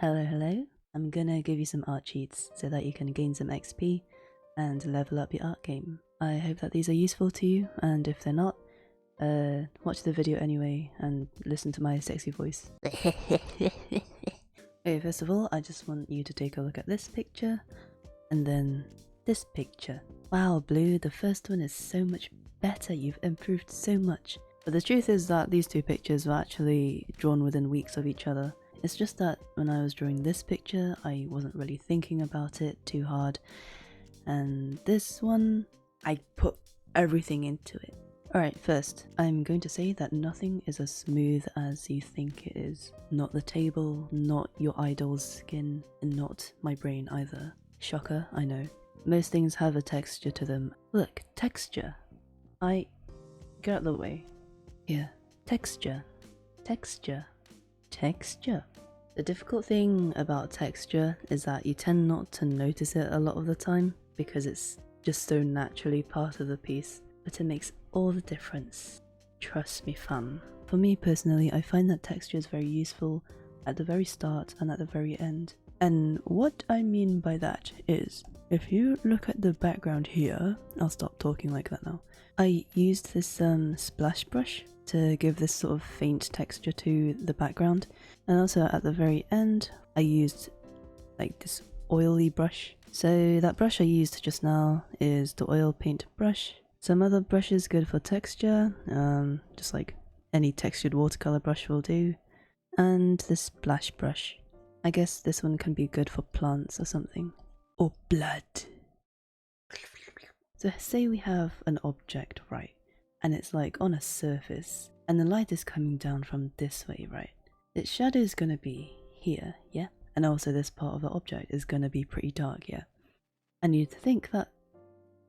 Hello, hello. I'm gonna give you some art cheats so that you can gain some XP and level up your art game. I hope that these are useful to you, and if they're not, watch the video anyway and listen to my sexy voice. Okay, first of all, I just want you to take a look at this picture, and then this picture. Wow, Blue, the first one is so much better, you've improved so much. But the truth is that these two pictures were actually drawn within weeks of each other. It's just that when I was drawing this picture, I wasn't really thinking about it too hard, and this one, I put everything into it. Alright, first, I'm going to say that nothing is as smooth as you think it is. Not the table, not your idol's skin, and not my brain either. Shocker, I know. Most things have a texture to them. Look, texture. Get out of the way. Here. Texture. Texture. Texture. The difficult thing about texture is that you tend not to notice it a lot of the time because it's just so naturally part of the piece, but it makes all the difference. Trust me, fam. For me personally, I find that texture is very useful at the very start and at the very end. And what I mean by that is, if you look at the background here, I'll stop talking like that now. I used this splash brush to give this sort of faint texture to the background, and also at the very end I used like this oily brush. So that brush I used just now is the oil paint brush. Some other brushes good for texture, just like any textured watercolor brush will do, and the splash brush. I guess this one can be good for plants or something. Or blood. So say we have an object, right? And it's like on a surface, and the light is coming down from this way, right? Its shadow is gonna be here, yeah? And also this part of the object is gonna be pretty dark, yeah? And you'd think that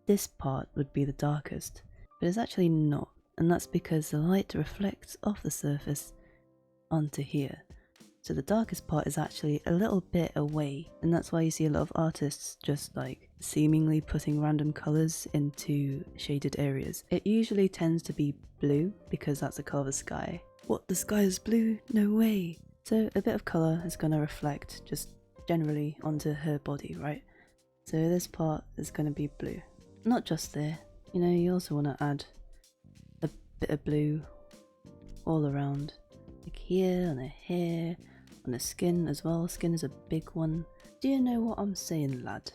this part would be the darkest, but it's actually not, and that's because the light reflects off the surface onto here. So the darkest part is actually a little bit away, and that's why you see a lot of artists just like seemingly putting random colours into shaded areas. It usually tends to be blue because that's the colour of the sky. What, the sky is blue? No way! So a bit of colour is going to reflect just generally onto her body, right? So this part is going to be blue. Not just there, you know, you also want to add a bit of blue all around. Like here, on her hair, on the skin as well. Skin is a big one. Do you know what I'm saying, lad?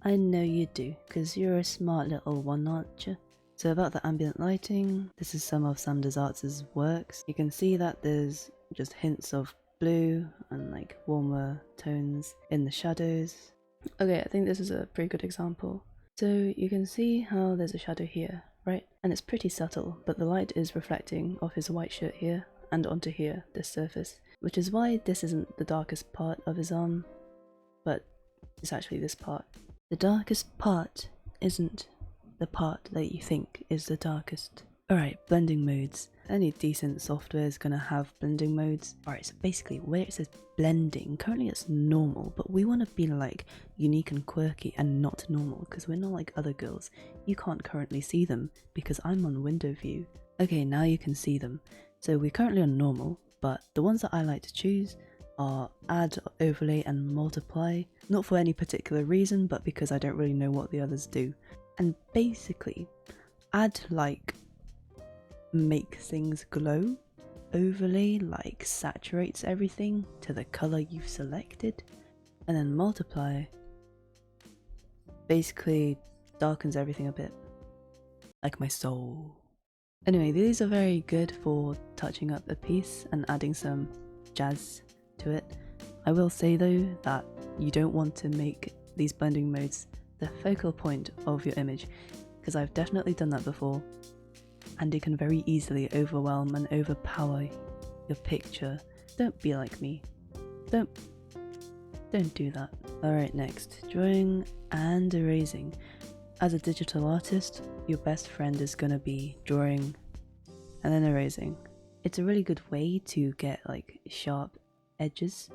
I know you do, because you're a smart little one, aren't you? So about the ambient lighting, this is some of Sanders Arts' works. You can see that there's just hints of blue and like warmer tones in the shadows. Okay, I think this is a pretty good example. So you can see how there's a shadow here, right? And it's pretty subtle, but the light is reflecting off his white shirt here and onto here, this surface, which is why this isn't the darkest part of his arm, but it's actually this part. The darkest part isn't the part that you think is the darkest. Alright, blending modes. Any decent software is gonna have blending modes. Alright, so basically where it says blending, currently it's normal, but we want to be like unique and quirky and not normal, because we're not like other girls. You can't currently see them because I'm on window view. Okay, now you can see them. So we're currently on normal, but the ones that I like to choose are add, overlay and multiply. Not for any particular reason, but because I don't really know what the others do. And basically, add like make things glow, overlay like saturates everything to the colour you've selected, and then multiply basically darkens everything a bit. Like my soul. Anyway, these are very good for touching up a piece and adding some jazz to it. I will say though that you don't want to make these blending modes the focal point of your image, because I've definitely done that before, and it can very easily overwhelm and overpower your picture. Don't be like me. Don't do that. Alright, next, drawing and erasing. As a digital artist, your best friend is gonna be drawing and then erasing. It's a really good way to get like sharp edges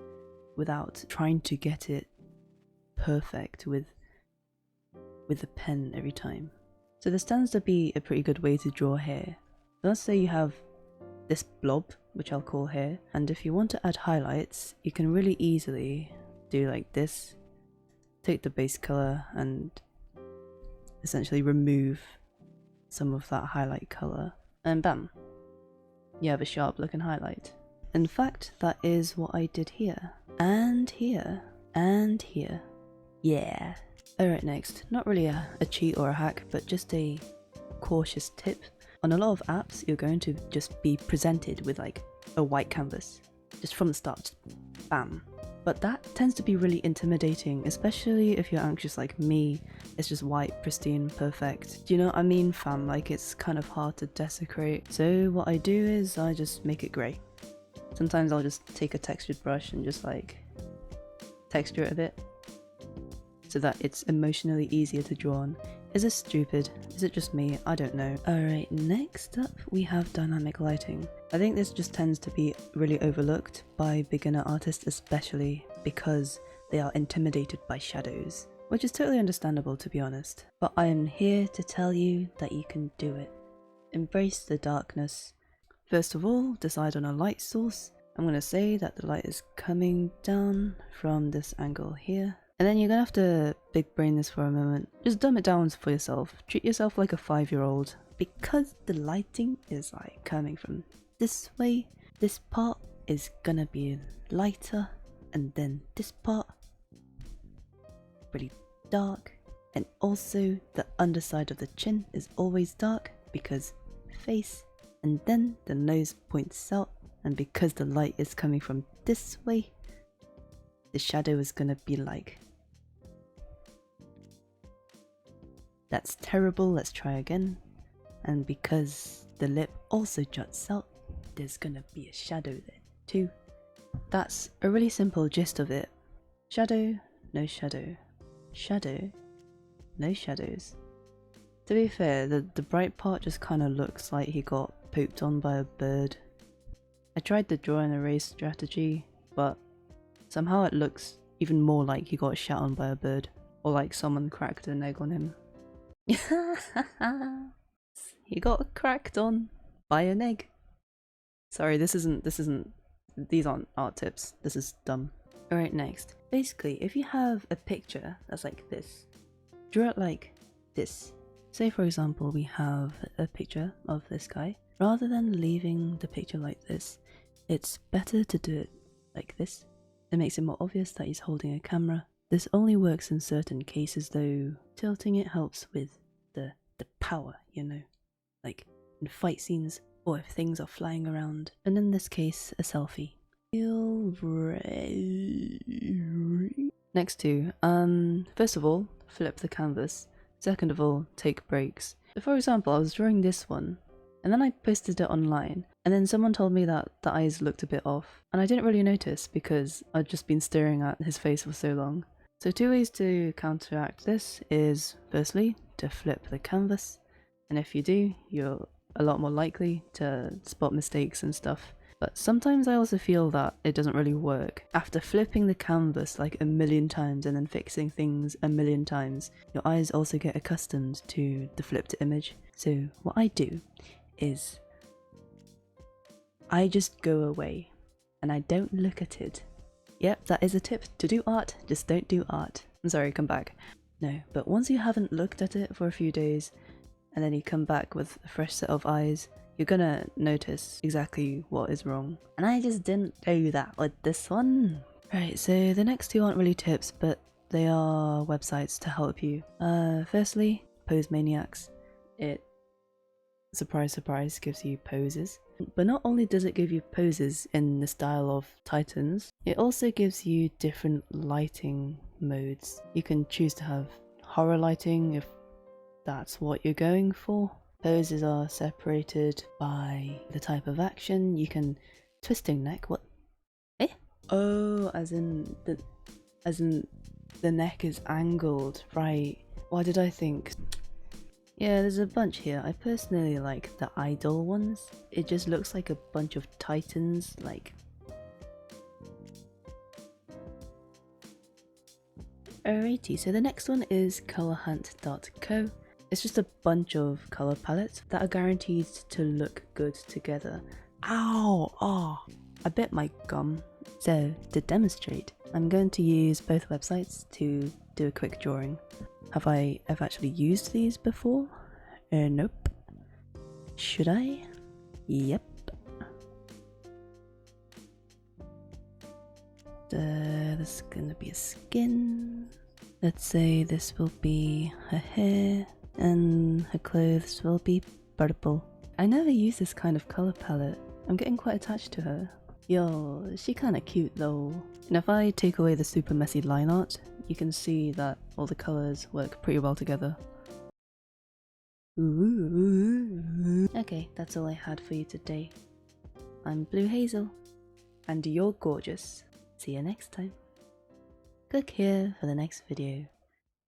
without trying to get it perfect with the pen every time. So this tends to be a pretty good way to draw hair. Let's say you have this blob, which I'll call here. And if you want to add highlights, you can really easily do like this. Take the base color and essentially remove some of that highlight color, and bam, you have a sharp looking highlight. In fact, that is what I did here, and here, and here. Yeah. Alright, next, not really a cheat or a hack, but just a cautious tip. On a lot of apps, you're going to just be presented with like a white canvas, just from the start, bam. But that tends to be really intimidating, especially if you're anxious like me. It's just white, pristine, perfect. Do you know what I mean, fam? Like, it's kind of hard to desecrate. So what I do is I just make it grey. Sometimes I'll just take a textured brush and just like texture it a bit so that it's emotionally easier to draw on. Is this stupid? Is it just me? I don't know. Alright, next up we have dynamic lighting. I think this just tends to be really overlooked by beginner artists, especially because they are intimidated by shadows, which is totally understandable, to be honest. But I am here to tell you that you can do it. Embrace the darkness. First of all, decide on a light source. I'm going to say that the light is coming down from this angle here. And then you're gonna have to big brain this for a moment. Just dumb it down for yourself. Treat yourself like a 5-year-old. Because the lighting is like coming from this way, this part is gonna be lighter, and then this part really dark. And also the underside of the chin is always dark because face, and then the nose points out, and because the light is coming from this way, the shadow is gonna be like, that's terrible, let's try again. And because the lip also juts out, there's gonna be a shadow there too. That's a really simple gist of it. Shadow, no shadow. Shadow, no shadows. To be fair, the bright part just kind of looks like he got pooped on by a bird. I tried the draw and erase strategy, but somehow it looks even more like he got shat on by a bird, or like someone cracked an egg on him. He got cracked on by an egg. Sorry, these aren't art tips. This is dumb. Alright, next. Basically, if you have a picture that's like this, draw it like this. Say for example, we have a picture of this guy. Rather than leaving the picture like this, it's better to do it like this. It makes it more obvious that he's holding a camera. This only works in certain cases though. Tilting it helps with the power, you know, like in fight scenes or if things are flying around. And in this case, a selfie. Next two, first of all, flip the canvas. Second of all, take breaks. For example, I was drawing this one and then I posted it online, and then someone told me that the eyes looked a bit off, and I didn't really notice because I'd just been staring at his face for so long. So 2 ways to counteract this is, firstly, to flip the canvas, and if you do, you're a lot more likely to spot mistakes and stuff. But sometimes I also feel that it doesn't really work. After flipping the canvas like a million times and then fixing things a million times, your eyes also get accustomed to the flipped image. So what I do is I just go away and I don't look at it. Yep, that is a tip. To do art, just don't do art. I'm sorry, come back. No, but once you haven't looked at it for a few days and then you come back with a fresh set of eyes, you're gonna notice exactly what is wrong. And I just didn't do that with this one. Right, so the next two aren't really tips, but they are websites to help you. Firstly, Pose Maniacs. It, surprise surprise, gives you poses. But not only does it give you poses in the style of Titans, it also gives you different lighting modes. You can choose to have horror lighting if that's what you're going for. Poses are separated by the type of action. You can twisting neck. What? Eh? Oh, as in the neck is angled, right? What did I think? Yeah, there's a bunch here. I personally like the idol ones. It just looks like a bunch of titans, like... Alrighty, so the next one is colorhunt.co. It's just a bunch of color palettes that are guaranteed to look good together. Ow! Oh, I bit my gum. So, to demonstrate, I'm going to use both websites to do a quick drawing. Have I ever actually used these before? Nope. Should I? Yep. This is gonna be a skin. Let's say this will be her hair, and her clothes will be purple. I never use this kind of color palette. I'm getting quite attached to her. Yo, she kinda cute though. And if I take away the super messy line art, you can see that all the colors work pretty well together. Okay, that's all I had for you today. I'm Blue Hazel, and you're gorgeous. See you next time. Click here for the next video.